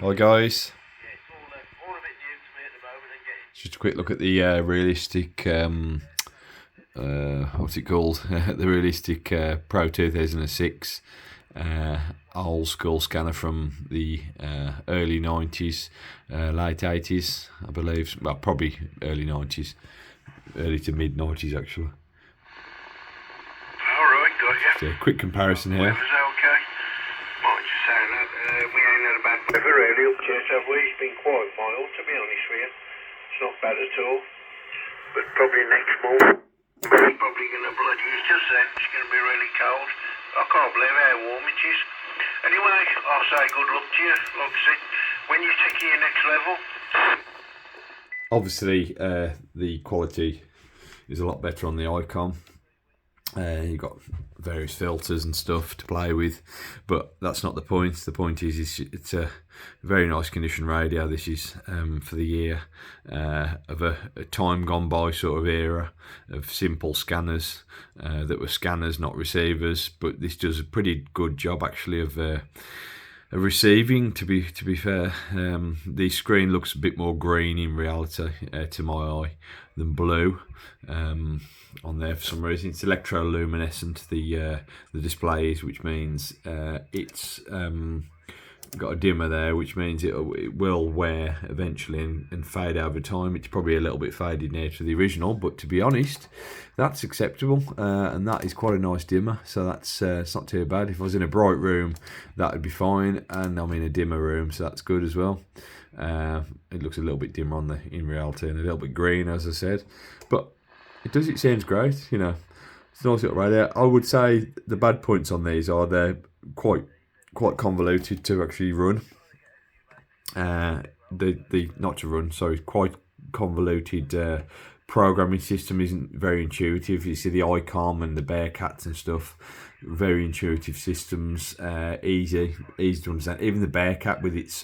Hi guys. Just a quick look at the realistic, what's it called? The realistic Pro 2006 old school scanner from the early 90s, late 80s, I believe. Well, probably early 90s, early to mid 90s actually. Alright, got you. Just a quick comparison here. Weather's okay. Might just say that we ain't had a bad weather really up to it, have we? It's been quite mild, to be honest with you. It's not bad at all. But probably next month, we're probably going to bloody hit us then. It's going to be really cold. I can't believe how warm it is. Anyway, I'll say good luck to you. Like I said, when you take your next level. Obviously, the quality is a lot better on the Icom. You've got various filters and stuff to play with, but that's not the point. The point is it's a very nice condition radio. This is for the year of a time gone by sort of era of simple scanners that were scanners, not receivers. But this does a pretty good job actually of receiving. To be fair, the screen looks a bit more green in reality to my eye than blue on there for some reason. It's electroluminescent, the display is, which means it's got a dimmer there, which means it will wear eventually and fade over time. It's probably a little bit faded now to the original, but to be honest, that's acceptable, and that is quite a nice dimmer, so that's it's not too bad. If I was in a bright room, that would be fine, and I'm in a dimmer room, so that's good as well. It looks a little bit dimmer in reality and a little bit green, as I said, but it seems great, you know. It's a nice little radio. I would say the bad points on these are they're quite convoluted to actually run. The not to run, sorry, quite convoluted programming system isn't very intuitive. You see the Icom and the Bearcats and stuff, very intuitive systems, easy to understand. Even the Bearcat with its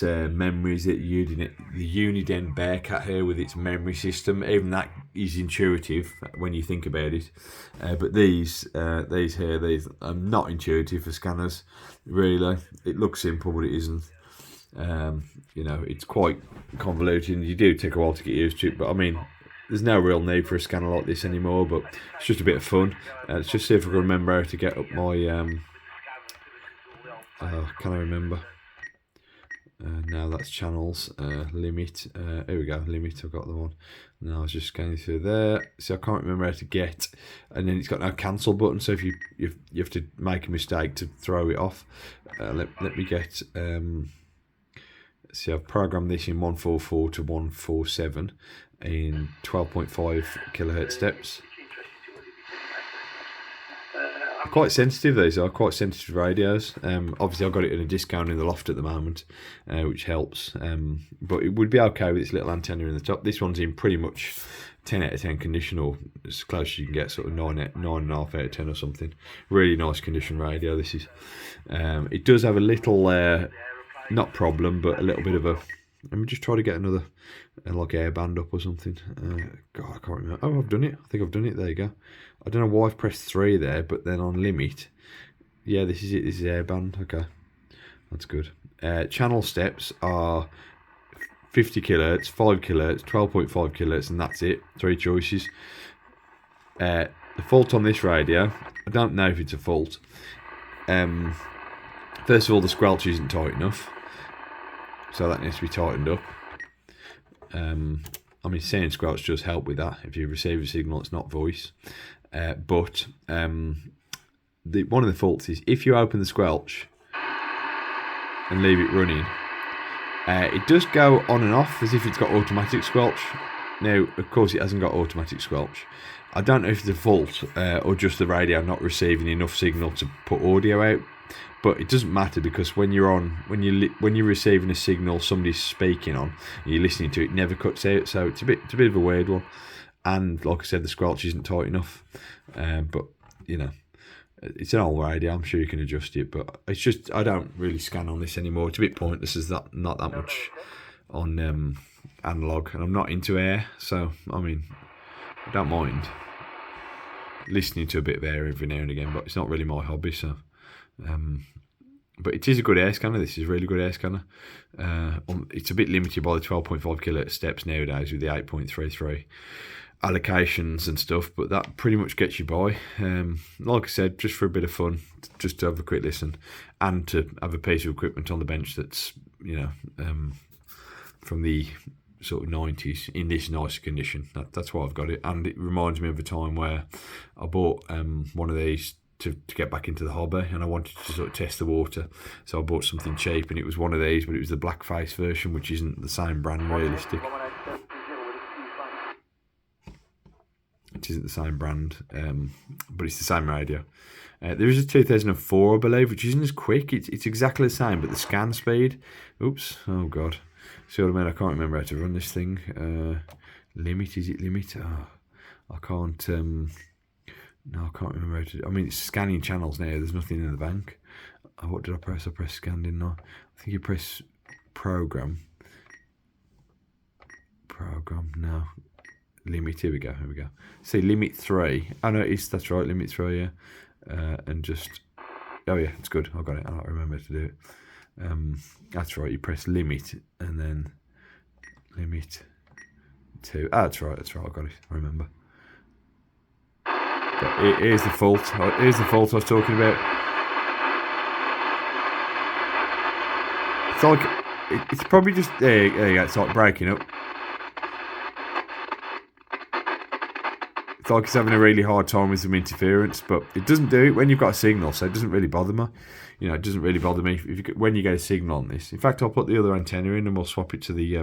memories, the Uniden Bearcat here with its memory system, even that is intuitive when you think about it. But these are not intuitive for scanners, really. It looks simple, but it isn't. It's quite convoluted, and you do take a while to get used to it. But I mean, there's no real need for a scanner like this anymore. But it's just a bit of fun. Let's just see if I can remember how to get up my. Can I remember? Now that's channels, limit, here we go, limit, I've got the one. Now I was just scanning through there, so I can't remember how to get, and then it's got no cancel button, so if you have to make a mistake to throw it off. Let me get, see, I've programmed this in 144 to 147 in 12.5 kilohertz steps. Quite sensitive, these are quite sensitive radios. Obviously I've got it in a discount in the loft at the moment, which helps, but it would be okay with this little antenna in the top. This one's in pretty much 10 out of 10 condition, or as close as you can get, sort of 9.5 out of 10 or something. Really nice condition radio this is. It does have a little not problem, but a little bit of a, let me just try to get another like airband up or something. God, I can't remember. Oh, I've done it. I think I've done it. There you go. I don't know why I've pressed 3 there, but then on limit, yeah, this is it. This is airband. Okay, that's good. Channel steps are 50 kilohertz, 5 kilohertz, 12.5 kilohertz, and that's it. 3 choices. The fault on this radio, I don't know if it's a fault. First of all, the squelch isn't tight enough, so that needs to be tightened up. I mean, saying squelch does help with that. If you receive a signal, it's not voice. But one of the faults is if you open the squelch and leave it running, it does go on and off as if it's got automatic squelch. Now, of course, it hasn't got automatic squelch. I don't know if it's a fault or just the radio not receiving enough signal to put audio out. But it doesn't matter, because when you're receiving a signal somebody's speaking on and you're listening to it, never cuts out. So it's a bit of a weird one. And like I said, the squelch isn't tight enough. But you know, it's an old radio. I'm sure you can adjust it. But it's just, I don't really scan on this anymore. It's a bit pointless. There's not that much on analog, and I'm not into air. So I mean, I don't mind listening to a bit of air every now and again, but it's not really my hobby. So. but it is a good air scanner. This is a really good air scanner. It's a bit limited by the 12.5 kHz steps nowadays with the 8.33 allocations and stuff, but that pretty much gets you by. Like I said, just for a bit of fun, just to have a quick listen and to have a piece of equipment on the bench that's, from the sort of 90s in this nice condition. That's why I've got it, and it reminds me of a time where I bought one of these to get back into the hobby, and I wanted to sort of test the water, so I bought something cheap, and it was one of these, but it was the blackface version, which isn't the same brand realistic. It isn't the same brand, but it's the same radio. There is a 2004, I believe, which isn't as quick. It's exactly the same, but the scan speed. Oops! Oh god! See what I mean? I can't remember how to run this thing. Limit, is it limit? Oh, I can't. No, I can't remember how to. I mean, it's scanning channels now. There's nothing in the bank. Oh, what did I press? I pressed scan, didn't I? I think you press program. Program, no. Limit, here we go. See, limit 3. Oh no, that's right, limit 3, yeah. And just, oh yeah, it's good. I got it. I don't remember to do it. That's right, you press limit and then limit 2. Ah, that's right, I got it. I remember. But here's the fault. Here's the fault I was talking about. It's like, it's probably just, there you go, it's like breaking up. It's like it's having a really hard time with some interference, but it doesn't do it when you've got a signal, so it doesn't really bother me. It doesn't really bother me when you get a signal on this. In fact, I'll put the other antenna in and we'll swap it to the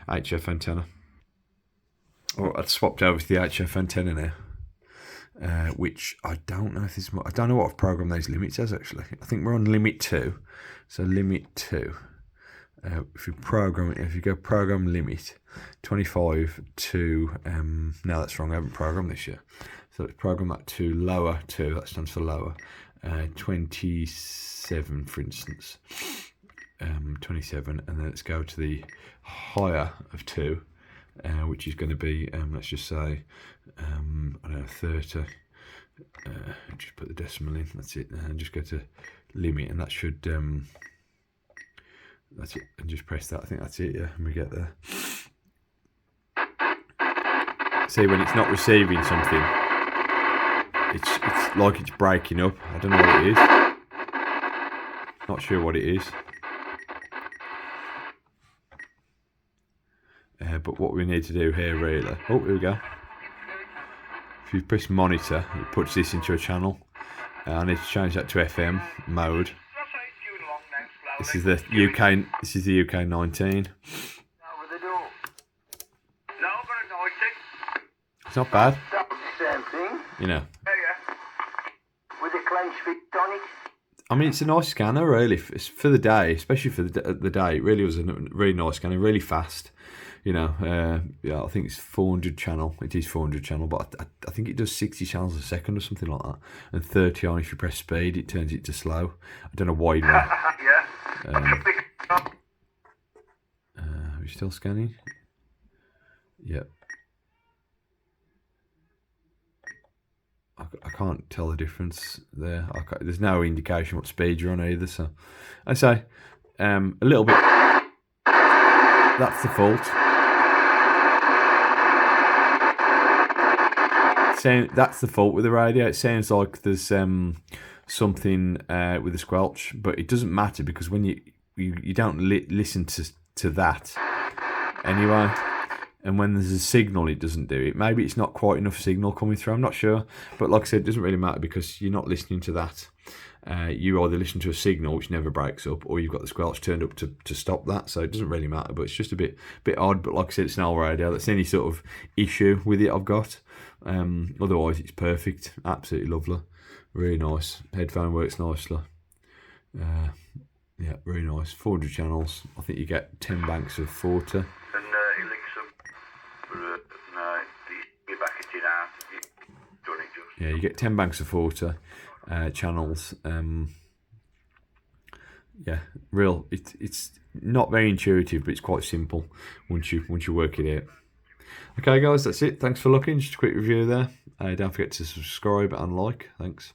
HF antenna. Or I've swapped over to the HF antenna now, which I don't know if this. I don't know what I've programmed those limits as actually. I think we're on limit 2, so limit 2. If you go program limit 25 to no, that's wrong, I haven't programmed this yet, so let's program that to lower 2, that stands for lower, 27 for instance, 27, and then let's go to the higher of 2, which is going to be let's just say I don't know, 30, just put the decimal in, that's it, and just go to limit, and that should that's it, and just press that. I think that's it, yeah, and we get there. See, when it's not receiving something, it's like it's breaking up. I don't know what it is. Not sure what it is. But what we need to do here, really. Oh, here we go. If you press monitor, it puts this into a channel. I need to change that to FM mode. This is the UK. This is the UK 19. It's not bad. Same thing. Yeah. With a clenched fist on it. I mean, it's a nice scanner, really, for the day, especially for the day. It really was a really nice scanner, really fast. Yeah, I think it's 400 channel. It is 400 channel, but I think it does 60 channels a second or something like that. And 30 on if you press speed, it turns it to slow. I don't know why. Yeah. Are we still scanning? Yep. I can't tell the difference there. There's no indication what speed you're on either. So I say a little bit. That's the fault. That's the fault with the radio. It sounds like there's something with the squelch, but it doesn't matter because when you don't listen to that anyway. And when there's a signal, it doesn't do it. Maybe it's not quite enough signal coming through. I'm not sure. But like I said, it doesn't really matter because you're not listening to that. You either listen to a signal, which never breaks up, or you've got the squelch turned up to stop that. So it doesn't really matter. But it's just a bit odd. But like I said, it's an old radio. That's the only sort of issue with it I've got. Otherwise, it's perfect. Absolutely lovely. Really nice. Headphone works nicely. Yeah, really nice. 400 channels. I think you get 10 banks of 40. Yeah, you get 10 banks of 40 channels. Yeah, real. It's not very intuitive, but it's quite simple once you work it out. Okay, guys, that's it. Thanks for looking. Just a quick review there. Don't forget to subscribe and like. Thanks.